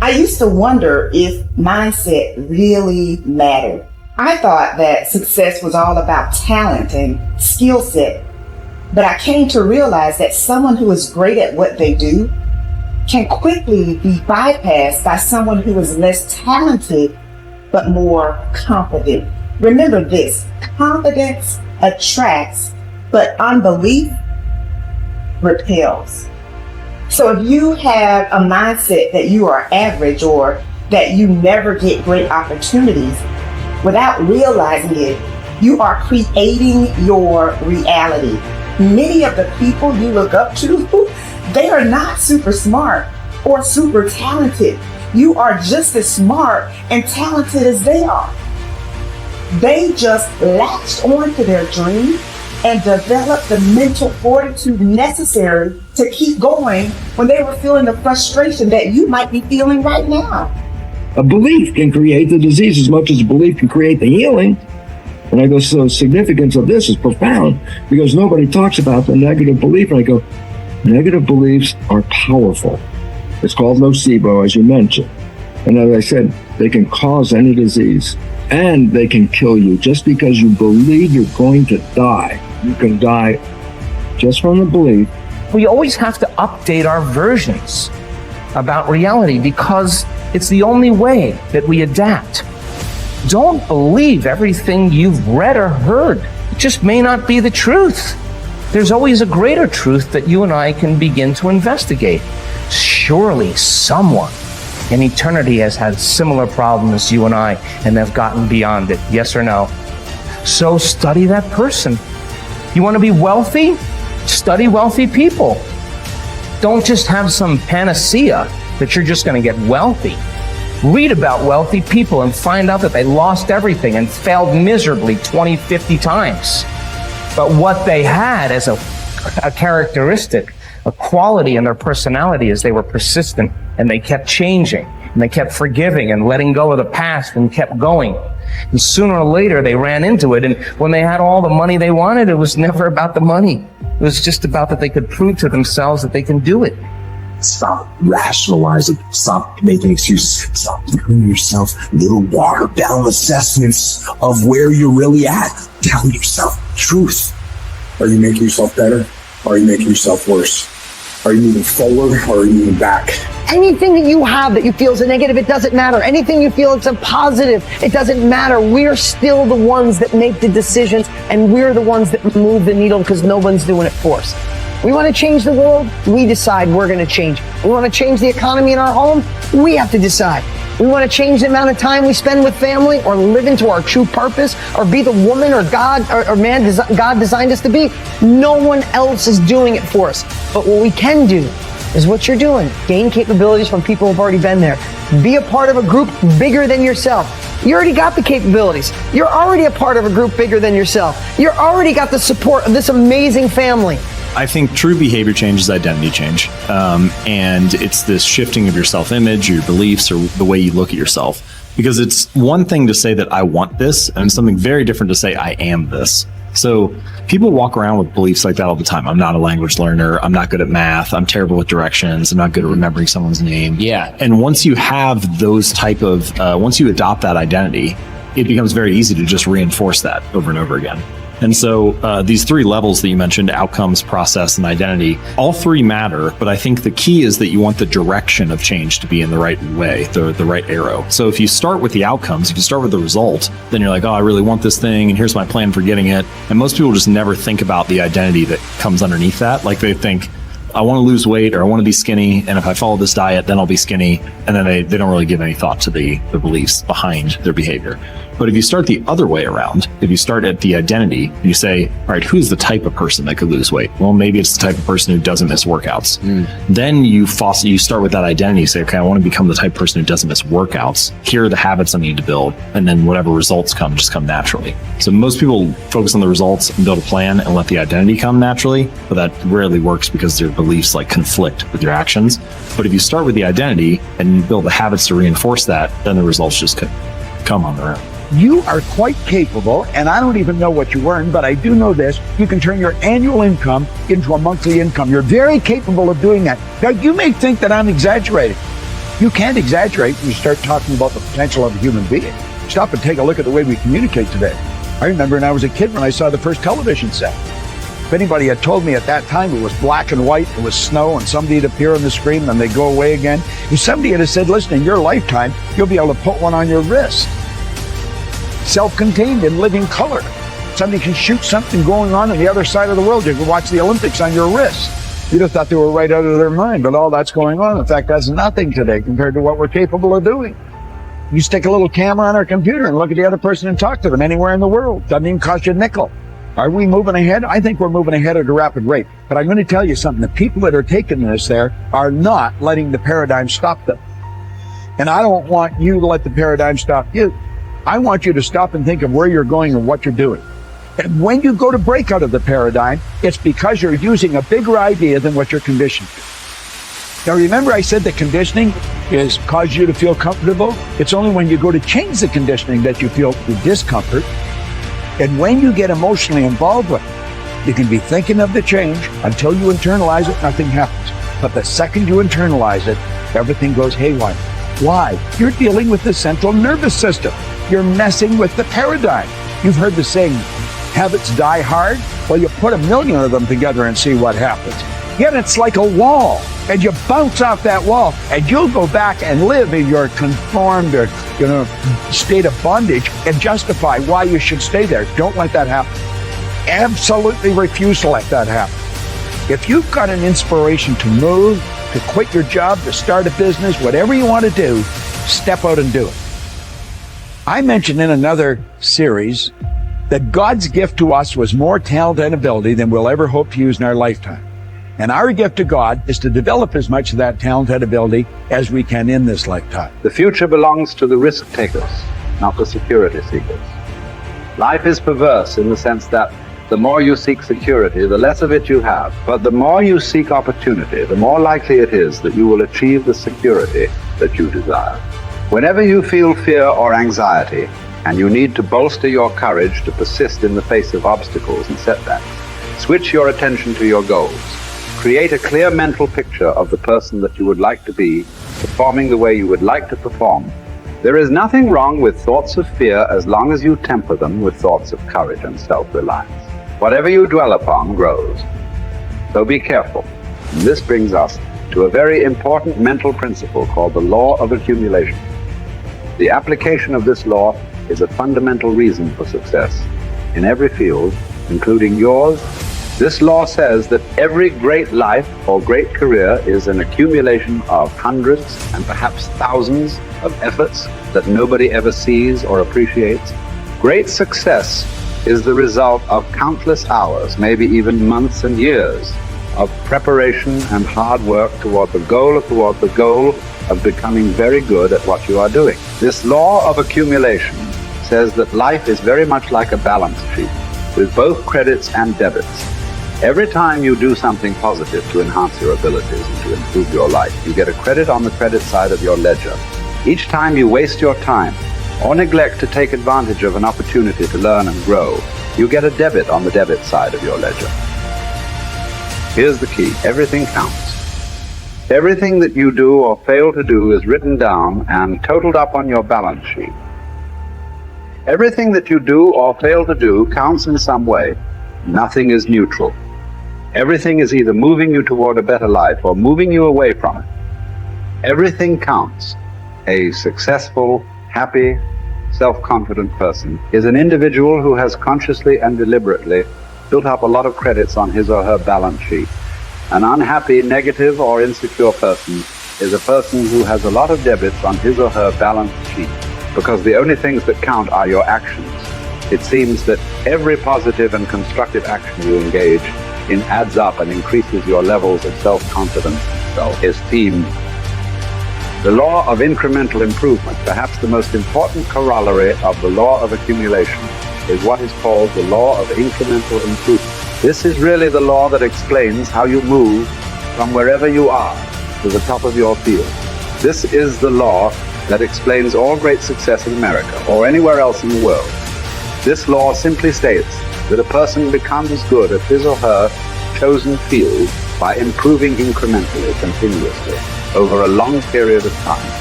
I used to wonder if mindset really mattered. I thought that success was all about talent and skill set, but I came to realize that someone who is great at what they do can quickly be bypassed by someone who is less talented but more confident. Remember this, confidence attracts, but unbelief repels. So if you have a mindset that you are average or that you never get great opportunities, without realizing it, you are creating your reality. Many of the people you look up to, they are not super smart or super talented. You are just as smart and talented as they are. They just latched onto their dream and developed the mental fortitude necessary to keep going when they were feeling the frustration that you might be feeling right now. A belief can create the disease as much as a belief can create the healing. And I go, so the significance of this is profound because nobody talks about the negative belief. And I go, negative beliefs are powerful. It's called nocebo, as you mentioned. And as I said, they can cause any disease and they can kill you. Just because you believe you're going to die, you can die just from the belief. We always have to update our versions about reality because it's the only way that we adapt. Don't believe everything you've read or heard. It just may not be the truth. There's always a greater truth that you and I can begin to investigate. Surely someone in eternity has had similar problems as you and I and have gotten beyond it. Yes or no? So study that person. You want to be wealthy? Study wealthy people. Don't just have some panacea that you're just going to get wealthy. Read about wealthy people and find out that they lost everything and failed miserably 20, 50 times. But what they had as a characteristic, a quality in their personality is they were persistent and they kept changing and they kept forgiving and letting go of the past and kept going. And sooner or later they ran into it, and when they had all the money they wanted, it was never about the money. It was just about that they could prove to themselves that they can do it. Stop rationalizing. Stop making excuses. Stop giving yourself little watered down assessments of where you're really at. Tell yourself the truth. Are you making yourself better? Or are you making yourself worse? Are you moving forward or are you moving back? Anything that you have that you feel is a negative, it doesn't matter. Anything you feel it's a positive, it doesn't matter. We're still the ones that make the decisions and we're the ones that move the needle because no one's doing it for us. We want to change the world, we decide we're going to change. We want to change the economy in our home, we have to decide. We want to change the amount of time we spend with family or live into our true purpose or be the woman or God or man God designed us to be. No one else is doing it for us. But what we can do is what you're doing. Gain capabilities from people who've already been there. Be a part of a group bigger than yourself. You already got the capabilities. You're already a part of a group bigger than yourself. You already got the support of this amazing family. I think true behavior change is identity change. And it's this shifting of your self-image, your beliefs, or the way you look at yourself. Because it's one thing to say that I want this, and something very different to say I am this. So people walk around with beliefs like that all the time. I'm not a language learner. I'm not good at math. I'm terrible with directions. I'm not good at remembering someone's name. Yeah. And once you have those type of, once you adopt that identity, it becomes very easy to just reinforce that over and over again. And so these three levels that you mentioned, outcomes, process, and identity, all three matter. But I think the key is that you want the direction of change to be in the right way, the right arrow. So if you start with the outcomes, if you start with the result, then you're like, oh, I really want this thing, and here's my plan for getting it. And most people just never think about the identity that comes underneath that. Like they think, I want to lose weight or I want to be skinny, and if I follow this diet, then I'll be skinny. And then they don't really give any thought to the beliefs behind their behavior. But if you start the other way around, if you start at the identity, you say, all right, who's the type of person that could lose weight? Well, maybe it's the type of person who doesn't miss workouts. Then you start with that identity. You say, okay, I want to become the type of person who doesn't miss workouts. Here are the habits I need to build. And then whatever results come, just come naturally. So most people focus on the results and build a plan and let the identity come naturally, but that rarely works because their beliefs like conflict with your actions. But if you start with the identity and you build the habits to reinforce that, then the results just come on their own. You are quite capable, and I don't even know what you earn, but I do know this. You can turn your annual income into a monthly income. You're very capable of doing that. Now, you may think that I'm exaggerating, You can't exaggerate when you start talking about the potential of a human being. Stop and take a look at the way we communicate today. I remember when I was a kid when I saw the first television set. If anybody had told me at that time it was black and white, it was snow, and somebody would appear on the screen and then they'd go away again, if somebody had said, listen, in your lifetime, you'll be able to put one on your wrist. Self-contained in living color. Somebody can shoot something going on the other side of the world. You can watch the Olympics on your wrist. You'd have thought they were right out of their mind, but all that's going on. In fact, that's nothing today compared to what we're capable of doing. You stick a little camera on our computer and look at the other person and talk to them anywhere in the world. Doesn't even cost you a nickel. Are we moving ahead? I think we're moving ahead at a rapid rate. But I'm going to tell you something. The people that are taking this there are not letting the paradigm stop them. And I don't want you to let the paradigm stop you. I want you to stop and think of where you're going and what you're doing. And when you go to break out of the paradigm, it's because you're using a bigger idea than what you're conditioned to. Now remember I said that conditioning is cause you to feel comfortable? It's only when you go to change the conditioning that you feel the discomfort. And when you get emotionally involved with it, you can be thinking of the change until you internalize it, nothing happens. But the second you internalize it, everything goes haywire. Why? You're dealing with the central nervous system. You're messing with the paradigm. You've heard the saying, habits die hard. Well, you put 1,000,000 of them together and see what happens. Yet it's like a wall, and you bounce off that wall, and you'll go back and live in your conformed or, state of bondage and justify why you should stay there. Don't let that happen. Absolutely refuse to let that happen. If you've got an inspiration to move, to quit your job, to start a business, whatever you want to do, step out and do it. I mentioned in another series that God's gift to us was more talent and ability than we'll ever hope to use in our lifetime. And our gift to God is to develop as much of that talent and ability as we can in this lifetime. The future belongs to the risk takers, not the security seekers. Life is perverse in the sense that the more you seek security, the less of it you have. But the more you seek opportunity, the more likely it is that you will achieve the security that you desire. Whenever you feel fear or anxiety, and you need to bolster your courage to persist in the face of obstacles and setbacks, switch your attention to your goals. Create a clear mental picture of the person that you would like to be, performing the way you would like to perform. There is nothing wrong with thoughts of fear as long as you temper them with thoughts of courage and self-reliance. Whatever you dwell upon grows. So be careful. And this brings us to a very important mental principle called the law of accumulation. The application of this law is a fundamental reason for success in every field, including yours. This law says that every great life or great career is an accumulation of hundreds and perhaps thousands of efforts that nobody ever sees or appreciates. Great success is the result of countless hours, maybe even months and years, of preparation and hard work toward the goal of becoming very good at what you are doing. This law of accumulation says that life is very much like a balance sheet with both credits and debits. Every time you do something positive to enhance your abilities and to improve your life, you get a credit on the credit side of your ledger. Each time you waste your time or neglect to take advantage of an opportunity to learn and grow, you get a debit on the debit side of your ledger. Here's the key. Everything counts. Everything that you do or fail to do is written down and totaled up on your balance sheet. Everything that you do or fail to do counts in some way. Nothing is neutral. Everything is either moving you toward a better life or moving you away from it. Everything counts. A successful, happy, self-confident person is an individual who has consciously and deliberately built up a lot of credits on his or her balance sheet. An unhappy, negative, or insecure person is a person who has a lot of debits on his or her balance sheet, because the only things that count are your actions. It seems that every positive and constructive action you engage in adds up and increases your levels of self-confidence and self-esteem. The law of incremental improvement, perhaps the most important corollary of the law of accumulation, is what is called the law of incremental improvement. This is really the law that explains how you move from wherever you are to the top of your field. This is the law that explains all great success in America or anywhere else in the world. This law simply states that a person becomes good at his or her chosen field by improving incrementally, continuously. over a long period of time.